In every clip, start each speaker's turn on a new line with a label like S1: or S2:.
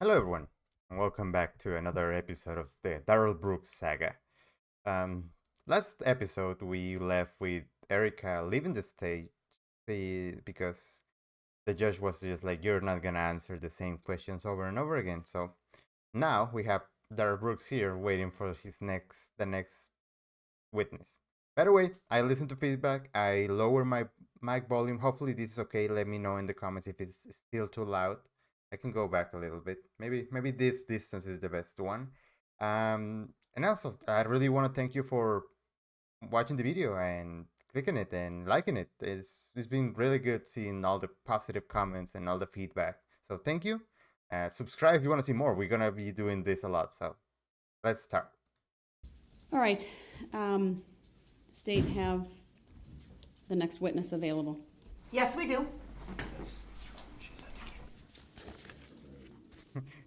S1: Hello, everyone, and welcome back to another episode of the Darrell Brooks saga. Um, Last episode, we left with Erica leaving the stage because the judge was just like, "You're not gonna answer the same questions over and over again." So now we have Darrell Brooks here waiting for the next witness. By the way, I listen to feedback. I lower my mic volume. Hopefully, this is okay. Let me know in the comments if it's still too loud. I can go back a little bit. Maybe this distance is the best one. And also, I really want to thank you for watching the video and clicking it and liking it. It's been really good seeing all the positive comments and all the feedback. So thank you. Subscribe if you want to see more. We're gonna be doing this a lot. So let's start.
S2: All right. State have the next witness available.
S3: Yes, we do.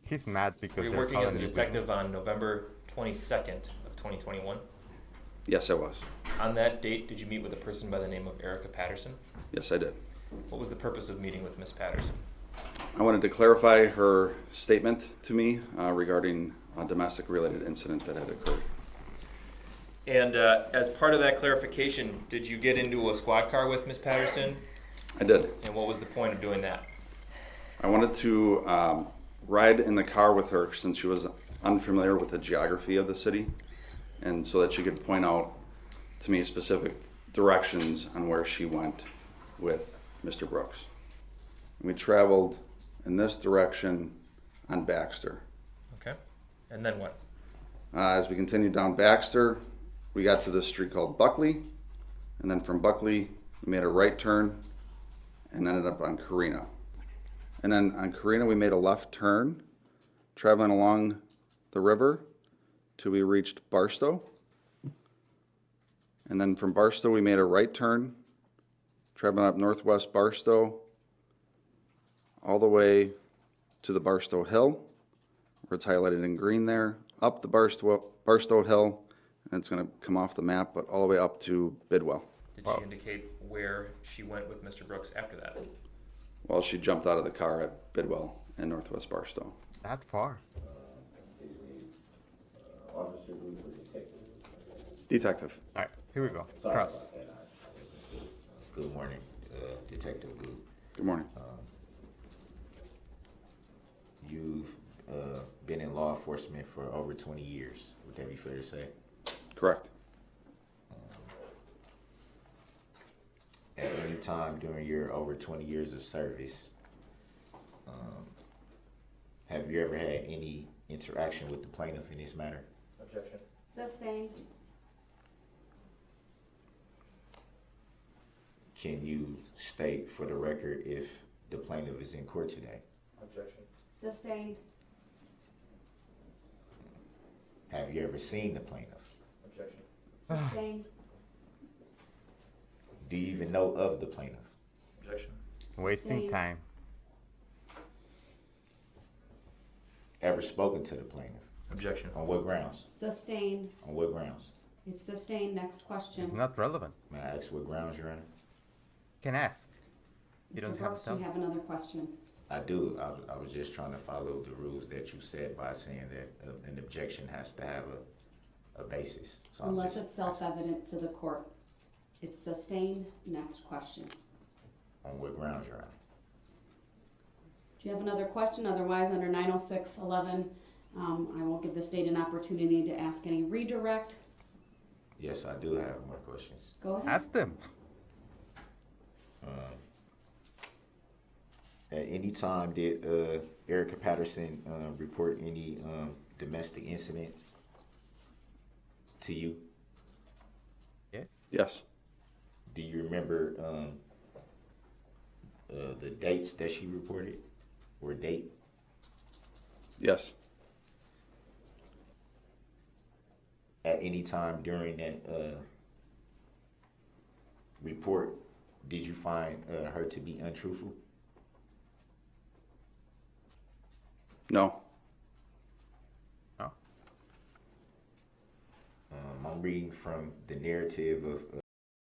S1: He's mad because
S4: Were you
S1: they're
S4: working as
S1: calling
S4: a
S1: you
S4: detective on November 22nd of 2021?
S5: Yes, I was.
S4: On that date, did you meet with a person by the name of Erica Patterson?
S5: Yes, I did.
S4: What was the purpose of meeting with Miss Patterson?
S5: I wanted to clarify her statement to me regarding a domestic-related incident that had occurred.
S4: And as part of that clarification, did you get into a squad car with Miss Patterson?
S5: I did.
S4: And what was the point of doing that?
S5: I wanted to ride in the car with her since she was unfamiliar with the geography of the city, and so that she could point out to me specific directions on where she went with Mr. Brooks. We traveled in this direction on Baxter.
S4: Okay. And then what?
S5: As we continued down Baxter, we got to this street called Buckley, and then from Buckley, we made a right turn and ended up on Carina. And then on Carina, we made a left turn, traveling along the river till we reached Barstow. And then from Barstow, we made a right turn, traveling up northwest Barstow, all the way to the Barstow Hill, where it's highlighted in green there, up the Barstow Hill, and it's going to come off the map, but all the way up to Bidwell.
S4: Did
S1: Wow.
S4: she indicate where she went with Mr. Brooks after that?
S5: Well, she jumped out of the car at Bidwell in northwest Barstow.
S1: That far.
S5: Detective.
S1: All right, here we go. Cross.
S6: Good morning, Detective Guth.
S5: Good morning.
S6: You've been in law enforcement for over 20 years. Would that be fair to say?
S5: Correct.
S6: At any time during your over 20 years of service, have you ever had any interaction with the plaintiff in this matter?
S4: Objection.
S2: Sustained.
S6: Can you state for the record if the plaintiff is in court today?
S4: Objection.
S2: Sustained.
S6: Have you ever seen the plaintiff?
S4: Objection.
S2: Sustained.
S6: Do you even know of the plaintiff?
S4: Objection.
S1: Wasting
S2: Sustained.
S1: time.
S6: Ever spoken to the plaintiff?
S4: Objection.
S6: On what grounds?
S2: Sustained.
S6: On what grounds?
S2: It's sustained. Next question.
S1: It's not relevant.
S6: May I ask what grounds, Your Honor?
S1: Can ask. You don't
S2: Mr.
S1: have
S2: Brooks,
S1: to
S2: do you
S1: tell.
S2: have another question?
S6: I do. I was just trying to follow the rules that you said by saying that an objection has to have a basis. So I'm
S2: Unless
S6: just-
S2: it's self-evident to the court. It's sustained. Next question.
S6: On what grounds, Your Honor?
S2: Do you have another question? Otherwise, under 906.11, I will give the state an opportunity to ask any redirect.
S6: Yes, I do have more questions.
S2: Go ahead.
S1: Ask them.
S6: At any time did Erica Patterson report any domestic incident to you?
S1: Yes.
S5: Yes.
S6: Do you remember the dates that she reported or date?
S5: Yes.
S6: At any time during that report, did you find her to be untruthful?
S5: No.
S1: No.
S6: I'm reading from the narrative of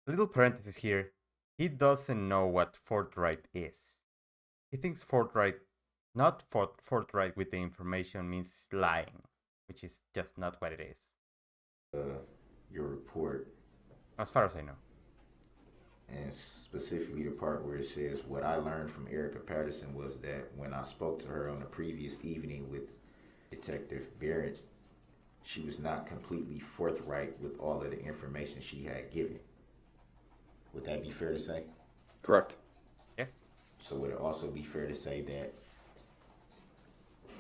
S1: Little parenthesis here. He doesn't know what forthright is. He thinks forthright Not forthright with the information means lying, which is just not what it is,
S6: Your report,
S1: as far as I know.
S6: and specifically the part where it says, what I learned from Erica Patterson was that when I spoke to her on the previous evening with Detective Barrett, she was not completely forthright with all of the information she had given. Would that be fair to say?
S5: Correct.
S1: Yes.
S6: So would it also be fair to say that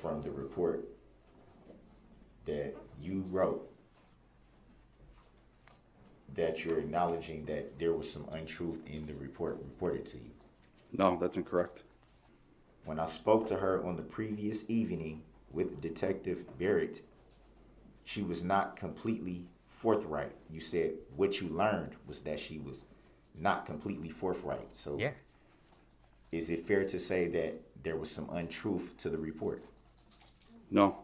S6: from the report that you wrote, that you're acknowledging that there was some untruth in the report reported to you?
S5: No, that's incorrect.
S6: When I spoke to her on the previous evening with Detective Barrett, she was not completely forthright. You said what you learned was that she was not completely forthright. So
S1: Yeah.
S6: is it fair to say that there was some untruth to the report?
S5: No.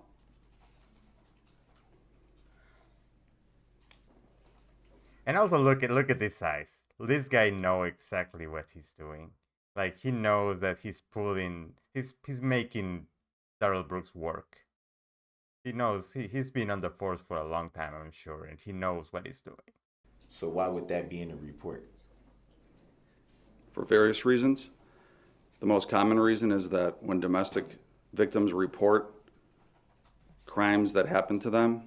S1: And also look at this size. This guy knows exactly what he's doing. Like he knows that he's making Darrell Brooks work. He knows he's been on the force for a long time, I'm sure, and he knows what he's doing.
S6: So why would that be in the report?
S5: For various reasons. The most common reason is that when domestic victims report crimes that happen to them,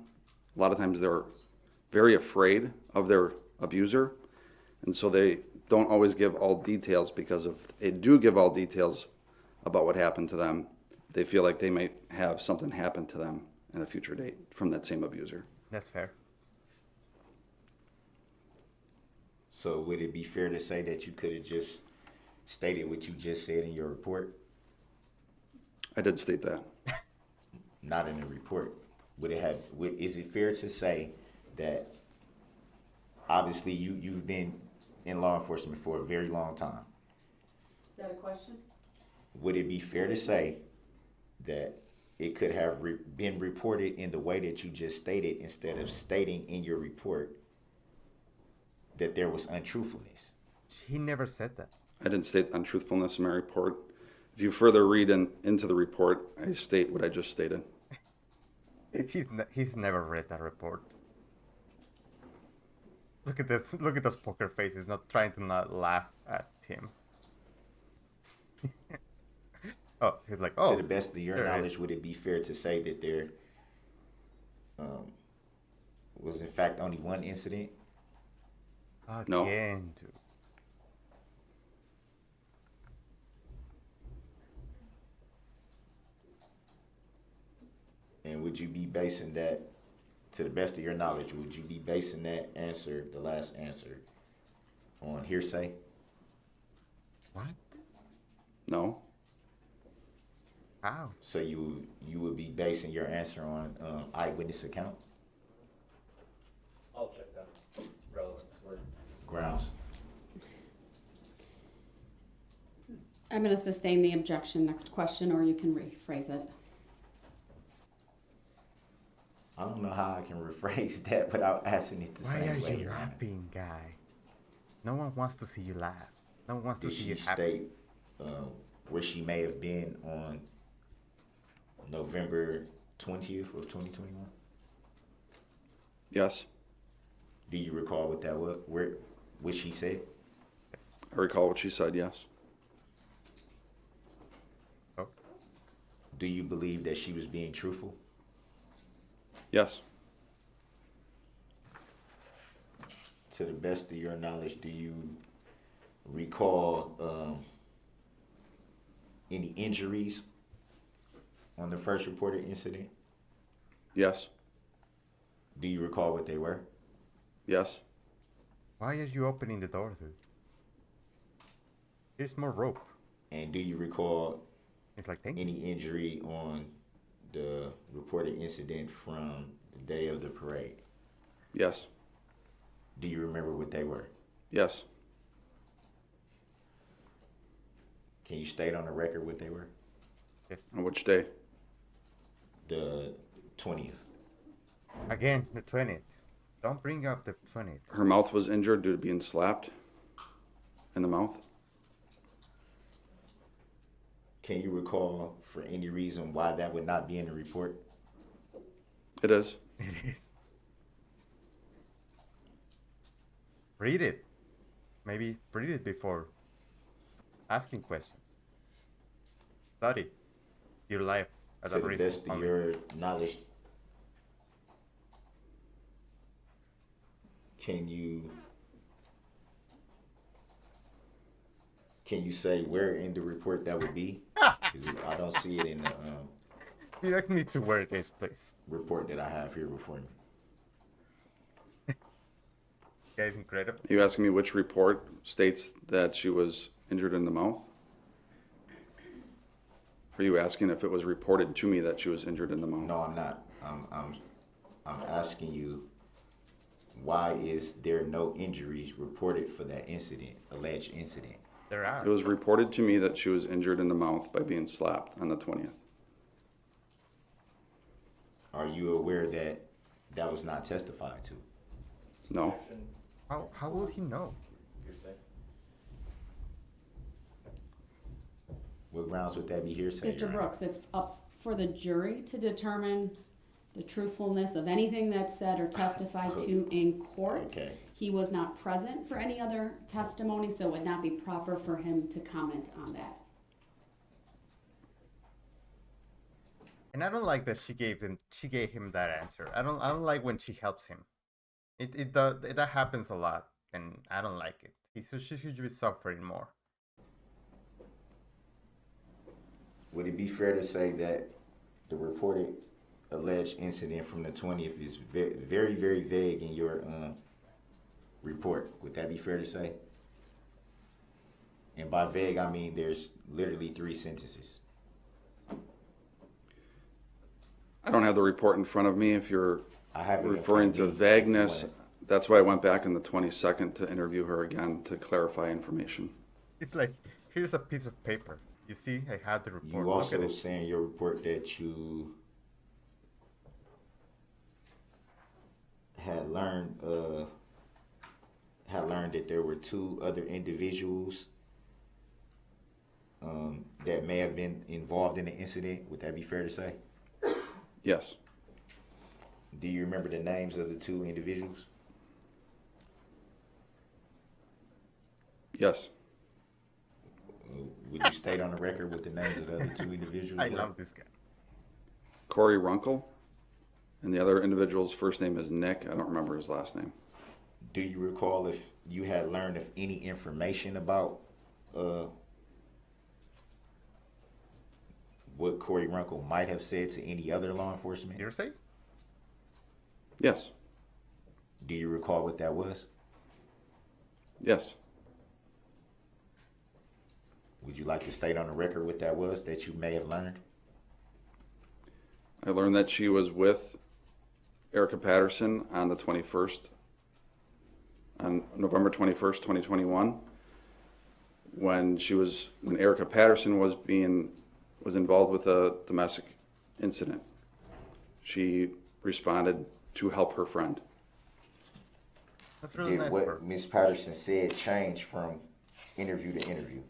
S5: a lot of times they're very afraid of their abuser, and so they don't always give all details, because if they do give all details about what happened to them, they feel like they might have something happen to them in a future date from that same abuser.
S1: That's fair.
S6: So would it be fair to say that you could have just stated what you just said in your report?
S5: I did state that.
S6: Not in the report. Is it fair to say that obviously you've been in law enforcement for a very long time?
S2: Is that a question?
S6: Would it be fair to say that it could have been reported in the way that you just stated, instead of stating in your report that there was untruthfulness?
S1: He never said that.
S5: I didn't state untruthfulness in my report. If you further read into the report, I state what I just stated.
S1: He's never read that report. Look at this. Look at those poker faces, not trying to not laugh at him. Oh, he's like, oh.
S6: To the best of your
S1: there it
S6: knowledge,
S1: is.
S6: would it be fair to say that there was in fact only one incident?
S5: No.
S1: Again, dude.
S6: And would you be basing that, to the best of your knowledge, would you be basing that answer, the last answer, on hearsay?
S1: What?
S5: No.
S1: How?
S6: So you would be basing your answer on eyewitness account
S4: I'll check that relevance word.
S6: grounds?
S2: I'm going to sustain the objection. Next question, or you can rephrase it.
S6: I don't know how I can rephrase that without asking it the
S1: Why
S6: same
S1: are
S6: way.
S1: you laughing, guy? No one wants to see you laugh. No one wants to
S6: Did
S1: see
S6: she
S1: you happy.
S6: state where she may have been on November 20th of 2021?
S5: Yes.
S6: Do you recall what that was? What she said?
S5: I recall what she said, yes.
S1: Oh,
S6: Do you believe that she was being truthful?
S5: Yes.
S6: To the best of your knowledge, do you recall any injuries on the first reported incident?
S5: Yes.
S6: Do you recall what they were?
S5: Yes.
S1: why are you opening the door, dude? Here's more rope.
S6: And do you recall
S1: It's like, thank you.
S6: any injury on the reported incident from the day of the parade?
S5: Yes.
S6: Do you remember what they were?
S5: Yes.
S6: Can you state on the record what they were?
S1: Yes.
S5: On which day?
S6: The 20th.
S1: Again, the 20th. Don't bring up the 20th.
S5: Her mouth was injured due to being slapped in the mouth.
S6: Can you recall for any reason why that would not be in the report?
S5: It is.
S1: It is. Read it. Maybe read it before asking questions. Study your life as
S6: To
S1: a
S6: the
S1: reason.
S6: best of
S1: only.
S6: your knowledge, can you say where in the report that would be? 'Cause I don't see it in the
S1: Direct me to where it is, please.
S6: report that I have here before me.
S1: Guys, incredible.
S5: Are you asking me which report states that she was injured in the mouth? Are you asking if it was reported to me that she was injured in the mouth?
S6: No, I'm not. I'm asking you, why is there no injuries reported for that incident, alleged incident?
S1: There are.
S5: It was reported to me that she was injured in the mouth by being slapped on the 20th.
S6: Are you aware that that was not testified to?
S5: No.
S1: How will he know?
S6: What grounds would that be hearsay? Your
S2: Mr.
S6: Honor?
S2: Brooks, it's up for the jury to determine the truthfulness of anything that's said or testified to in court.
S6: Okay.
S2: He was not present for any other testimony, so it would not be proper for him to comment on that.
S1: And I don't like that she gave him that answer. I don't like when she helps him. That happens a lot, and I don't like it. She should be suffering more.
S6: Would it be fair to say that the reported alleged incident from the 20th is very, very vague in your report? Would that be fair to say? And by vague, I mean there's literally 3 sentences.
S5: I don't have the report in front of me. If you're
S6: I have it in
S5: referring
S6: front
S5: to
S6: of me.
S5: vagueness, that's why I went back on the 22nd to interview her again to clarify information.
S1: It's like, here's a piece of paper. You see, I had the report.
S6: You
S1: Look
S6: also
S1: at it.
S6: say in your report that you had learned that there were 2 other individuals that may have been involved in the incident. Would that be fair to say?
S5: Yes.
S6: Do you remember the names of the 2 individuals?
S5: Yes.
S6: Would you state on the record what the names of the other 2 individuals
S1: I
S6: were?
S1: love this guy.
S5: Corey Runkle, and the other individual's first name is Nick. I don't remember his last name.
S6: Do you recall if you had learned of any information about what Corey Runkle might have said to any other law enforcement?
S1: Hearsay?
S5: Yes.
S6: Do you recall what that was?
S5: Yes.
S6: Would you like to state on the record what that was that you may have learned?
S5: I learned that she was with Erica Patterson on the 21st, on November 21st, 2021, when Erica Patterson was involved with a domestic incident. She responded to help her friend.
S1: That's really
S6: Did
S1: nice of her.
S6: what Ms. Patterson said change from interview to interview?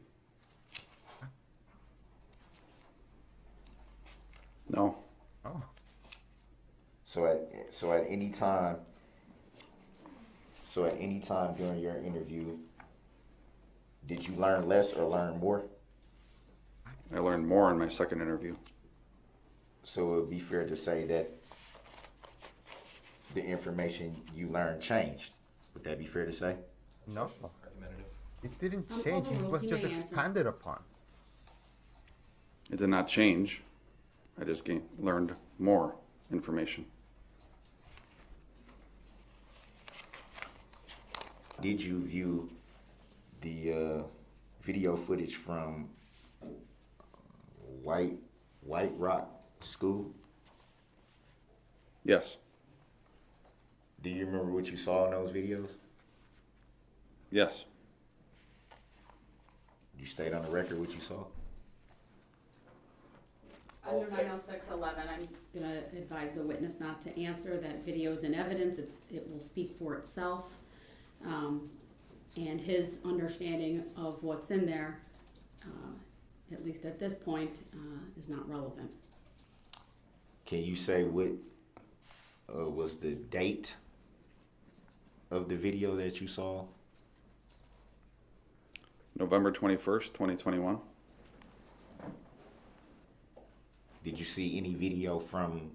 S5: No.
S1: Oh,
S6: So at any time during your interview, did you learn less or learn more?
S5: I learned more in my second interview.
S6: So it would be fair to say that the information you learned changed. Would that be fair to say?
S1: no.
S4: Argumentative.
S1: It didn't
S2: I'm
S1: change. It
S2: overruled.
S1: was
S2: You
S1: just
S2: may answer.
S1: expanded upon.
S5: It did not change. I just learned more information.
S6: Did you view the video footage from White Rock School?
S5: Yes.
S6: Do you remember what you saw in those videos?
S5: Yes.
S6: You state on the record what you saw?
S2: Under 90611, I'm going to advise the witness not to answer. That video is in evidence. It will speak for itself. And his understanding of what's in there at least at this point, is not relevant.
S6: Can you say what was the date of the video that you saw?
S5: November 21st, 2021.
S6: Did you see any video from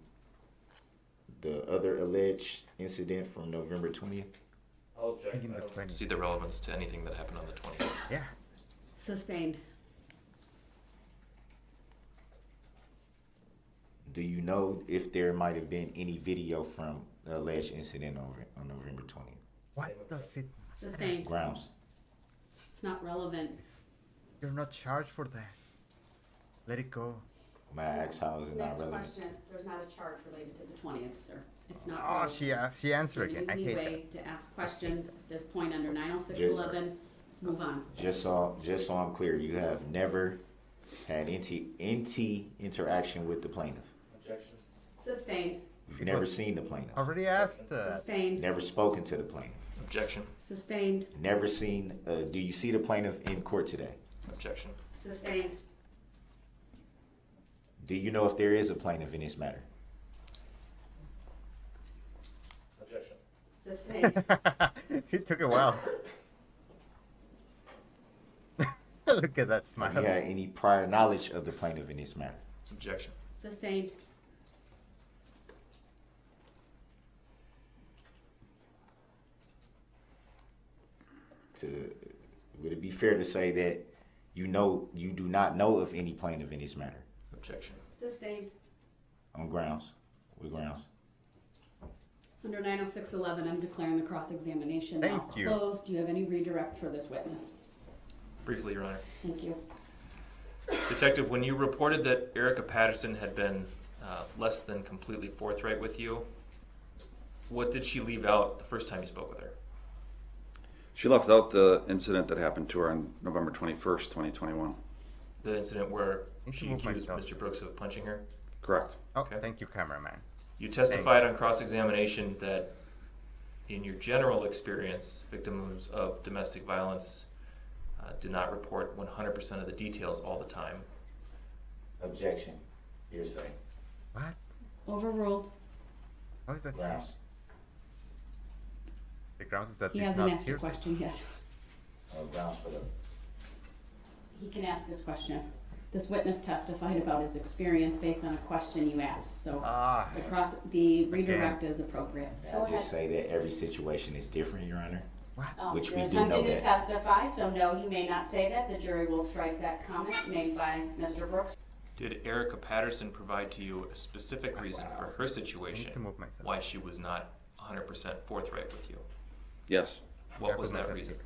S6: the other alleged incident from November 20th?
S4: I'll object.
S1: Thinking the
S4: I don't
S1: 20.
S4: see the relevance to anything that happened on the 20th.
S1: Yeah.
S2: Sustained.
S6: Do you know if there might have been any video from the alleged incident on November 20th?
S1: What does it?
S2: Sustained.
S6: Grounds.
S2: It's not relevant.
S1: You're not charged for that. Let it go.
S6: May I ask how is it not
S2: Next
S6: relevant?
S2: question, there's not a charge related to the 20th, sir. It's not
S1: Oh,
S2: relevant.
S1: she answered
S2: You
S1: again. I
S2: need
S1: hate
S2: way
S1: that.
S2: to ask questions at this point under 90611. Move on.
S6: Just so I'm clear, you have never had NT interaction with the plaintiff.
S4: Objection.
S2: Sustained.
S6: You've
S1: It
S6: never
S1: was-
S6: seen the plaintiff.
S1: Already asked.
S2: Sustained.
S6: Never spoken to the plaintiff.
S4: Objection.
S2: Sustained.
S6: Never seen. Do you see the plaintiff in court today?
S4: Objection.
S2: Sustained.
S6: Do you know if there is a plaintiff in this matter?
S4: Objection.
S2: Sustained.
S1: He took a while. Look at that
S6: Have
S1: smile.
S6: you had any prior knowledge of the plaintiff in this matter?
S4: Objection.
S2: Sustained.
S6: Would it be fair to say that you do not know of any plaintiff in this matter?
S4: Objection.
S2: Sustained.
S6: On grounds? What grounds?
S2: Under 90611, I'm declaring the cross-examination now
S1: Thank you.
S2: closed. Do you have any redirect for this witness?
S4: Briefly, Your Honor.
S2: Thank you.
S4: Detective, when you reported that Erica Patterson had been less than completely forthright with you, what did she leave out the first time you spoke with her?
S5: She left out the incident that happened to her on November 21st, 2021.
S4: The incident where
S1: Need to
S4: she
S1: move
S4: accused
S1: myself.
S4: Mr. Brooks of punching her?
S5: Correct.
S1: Oh,
S4: Okay.
S1: thank you, cameraman.
S4: You testified on cross-examination that in your general experience, victims of domestic violence do not report 100% of the details all the time.
S6: Objection. Hearsay.
S1: What?
S2: Overruled.
S1: How is that
S6: Grounds.
S1: hearsay? The grounds is that
S2: He
S1: it's
S2: hasn't
S1: not
S2: asked a
S1: hearsay.
S2: question yet.
S6: Grounds for the.
S2: He can ask his question. This witness testified about his experience based on a question you asked, so
S1: Ah,
S2: the redirect is appropriate.
S6: May I just say that every situation is different, Your Honor?
S1: what?
S6: Which
S2: You're
S6: we do know
S2: attempting to
S6: that.
S2: testify, so no, you may not say that. The jury will strike that comment made by Mr. Brooks.
S4: Did Erica Patterson provide to you a specific reason for her
S1: I
S4: situation
S1: need to move myself.
S4: why she was not 100% forthright with you?
S5: Yes.
S4: What was
S1: put
S4: that
S1: myself
S4: reason?
S1: here.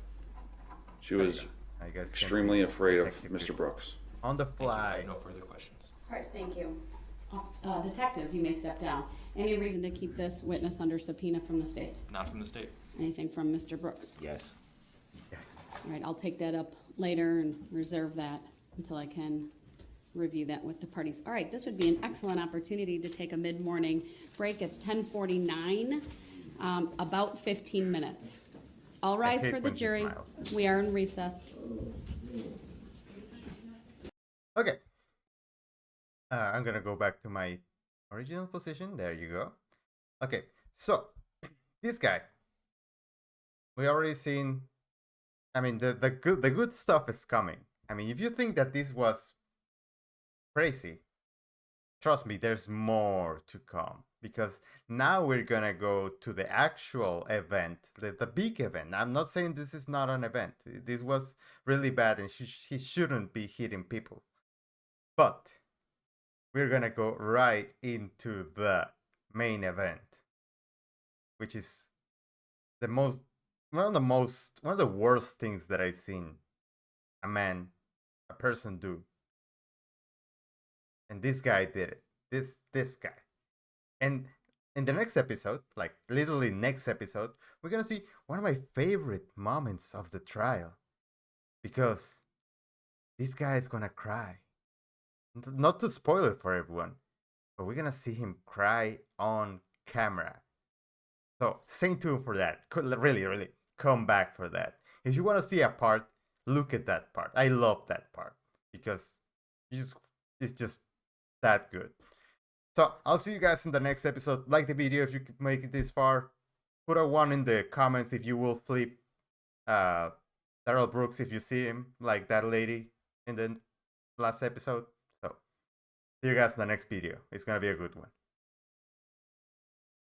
S5: She was
S1: I guys can
S5: extremely
S1: see
S5: afraid of
S1: detective
S5: Mr.
S1: people.
S5: Brooks.
S1: On the
S4: Thank you. I
S1: fly.
S4: have no further questions.
S2: All right, thank you. Detective, you may step down. Any reason to keep this witness under subpoena from the state?
S4: Not from the state.
S2: Anything from Mr. Brooks?
S6: Yes.
S1: Yes.
S2: All right, I'll take that up later and reserve that until I can review that with the parties. All right, this would be an excellent opportunity to take a mid-morning break. It's 10:49, about 15 minutes. All rise
S1: hate
S2: for the
S1: when she
S2: jury.
S1: smiles.
S2: We are in recess.
S1: Okay. I'm gonna go back to my original position. There you go. Okay, so this guy, we already seen. I mean, the good stuff is coming. I mean, if you think that this was crazy, trust me, there's more to come, because now we're gonna go to the actual event, the big event. I'm not saying this is not an event. This was really bad, and he shouldn't be hitting people. But we're gonna go right into the main event, which is one of the worst things that I've seen a person do. And this guy did it. This guy. And in the next episode, like literally next episode, we're gonna see one of my favorite moments of the trial, because this guy is gonna cry. Not to spoil it for everyone, but we're gonna see him cry on camera. So stay tuned for that. Really come back for that. If you want to see a part, look at that part. I love that part, because He's just that good. So I'll see you guys in the next episode. Like the video if you could make it this far. Put a 1 in the comments if you will flip Darrell Brooks if you see him, like that lady in the last episode. So see you guys in the next video. It's gonna be a good one.